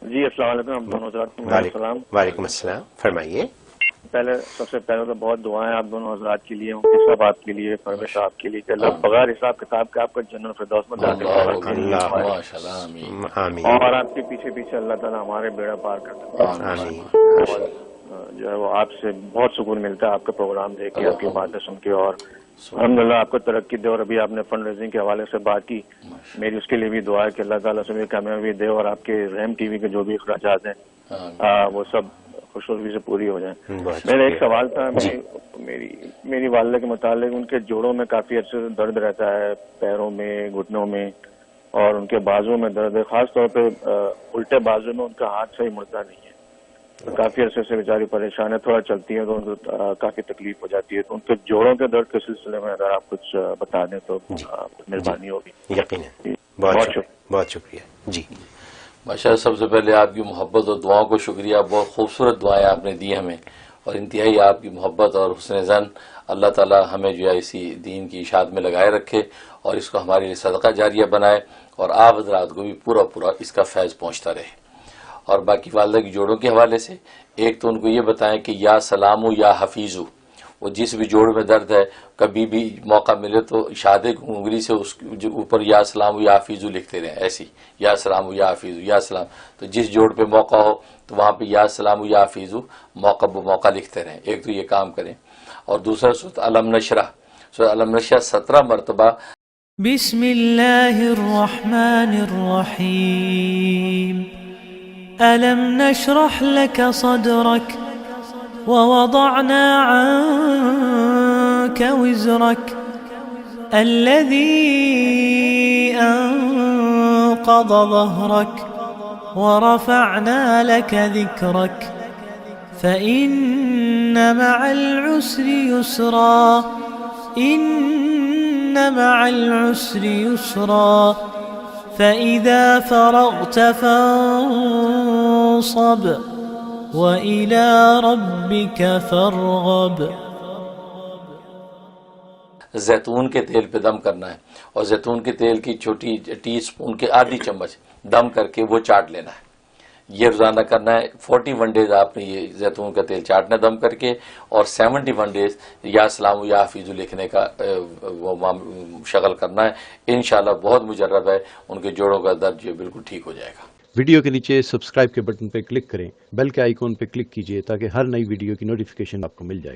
جی السلام علیکم دونوں حضرات کو السلام. وعلیکم السلام. فرمائیے. سب سے پہلے تو بہت دعائیں آپ دونوں حضرات کے لیے، مفتی صاحب آپ کے لیے، پرویز صاحب کے لیے کہ اللہ بغیر حساب کتاب کے آپ کا جنت الفردوس میں داخل آمین. اور آپ کے پیچھے پیچھے اللہ تعالیٰ ہمارے بیڑا پار کرتے ہیں. آمین. اور جو ہے وہ آپ سے بہت سکون ملتا ہے آپ کا پروگرام دیکھ کے، آپ کی باتیں سن کے، اور الحمدللہ آپ کو ترقی دے. اور ابھی آپ نے فنڈ ریزنگ کے حوالے سے بات کی، میری اس کے لیے بھی دعا ہے کہ اللہ تعالیٰ سے بھی کامیابی دے اور آپ کے رحم ٹی وی کے جو بھی اخراجات ہیں وہ سب خوشخبری سے پوری ہو جائیں. میرا ایک سوال تھا، میری والدہ کے متعلق ان کے جوڑوں میں کافی عرصے سے درد رہتا ہے، پیروں میں، گھٹنوں میں، اور ان کے بازو میں درد ہے. خاص طور پہ الٹے بازو میں ان کا ہاتھ صحیح مڑتا نہیں ہے. کافی عرصے سے بیچاری پریشان ہے، تھوڑا چلتی ہے تو ان کو کافی تکلیف ہو جاتی ہے. تو ان کے جوڑوں کے درد کے سلسلے میں اگر آپ کچھ بتا دیں تو مہربانی ہوگی. یقیناً. بہت شکریہ. جی ماشاءاللہ. سب سے پہلے آپ کی محبت اور دعاؤں کو شکریہ. بہت خوبصورت دعائیں آپ نے دی ہمیں، اور انتہائی آپ کی محبت اور حسن زن. اللہ تعالی ہمیں جو ہے اسی دین کی اشاعت میں لگائے رکھے اور اس کو ہمارے لیے صدقہ جاریہ بنائے، اور آپ حضرات کو بھی پورا اس کا فیض پہنچتا رہے. اور باقی والدہ کی جوڑوں کے حوالے سے ایک تو ان کو یہ بتائیں کہ یا سلامو یا حفیظو، وہ جس بھی جوڑ میں درد ہے کبھی بھی موقع ملے تو اشارے انگلی سے اس کے اوپر یا سلام یا حفیظو لکھتے رہیں. ایسی یا سلام یا حفیظو یا سلام، تو جس جوڑ پہ موقع ہو تو وہاں پہ یا سلام یا حفیظو موقع بموقع لکھتے رہیں. ایک تو یہ کام کریں. اور دوسرا سورۃ علم نشرح، سورۃ علم نشرح 17 مرتبہ بسم اللہ الرحمن الرحیم. ألم نشرح لك صدرك ووضعنا عنك وزرك الذي أنقض ظهرك ورفعنا لك ذكرك فإن مع العسر يسرا إن مع العسر يسرا فإذا فرغت فانصب وإلى ربك فارغب. زیتون کے تیل پہ دم کرنا ہے، اور زیتون کے تیل کی چھوٹی ٹی اسپون کے آدھی چمچ دم کر کے وہ چاٹ لینا ہے. یہ روزانہ کرنا ہے. 41 ڈیز آپ نے یہ زیتون کا تیل چاٹنا دم کر کے، اور 71 ڈیز یا سلام یا حفیظ لکھنے کا وہ شغل کرنا ہے. انشاءاللہ بہت مجرب ہے، ان کے جوڑوں کا درد جو بالکل ٹھیک ہو جائے گا. ویڈیو کے نیچے سبسکرائب کے بٹن پہ کلک کریں، بیل کے آئیکن پہ کلک کیجئے تاکہ ہر نئی ویڈیو کی نوٹیفیکیشن آپ کو مل جائے.